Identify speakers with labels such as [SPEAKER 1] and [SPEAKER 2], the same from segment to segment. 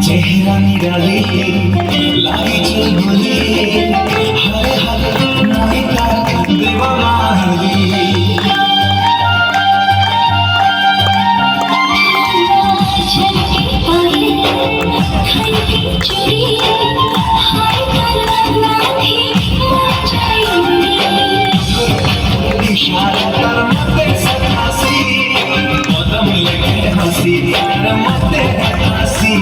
[SPEAKER 1] चेहरा निराले लागे चल भोले हरे हरे नायिका देवा माहली इशारा कर मते सतासी कदम लेके हंसी कर मते हंसी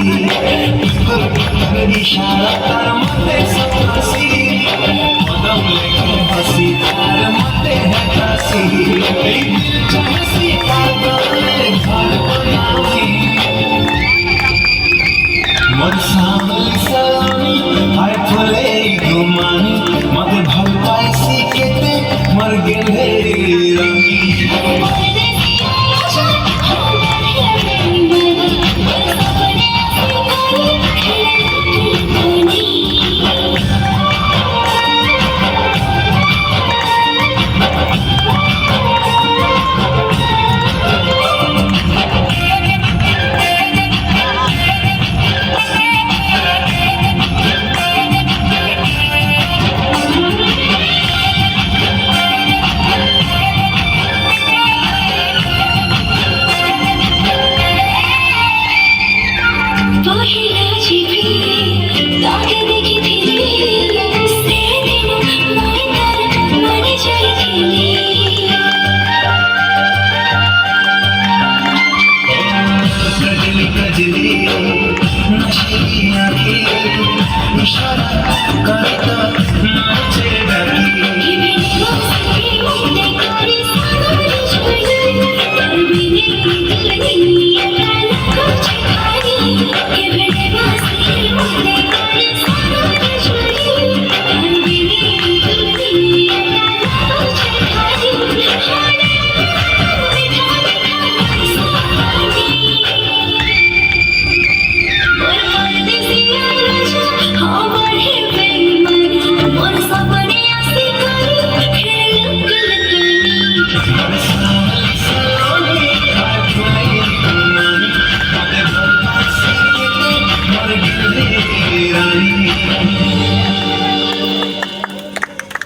[SPEAKER 1] इशारा कर मते सतासी कदम लेके हंसी कर मते हंसी दिल चाहसी कागले घर बनाई मन सामने सलामी हाय फले गुमानी मते भल पाइसी केते मर गेले रमी नशे की आंखें इशारा कर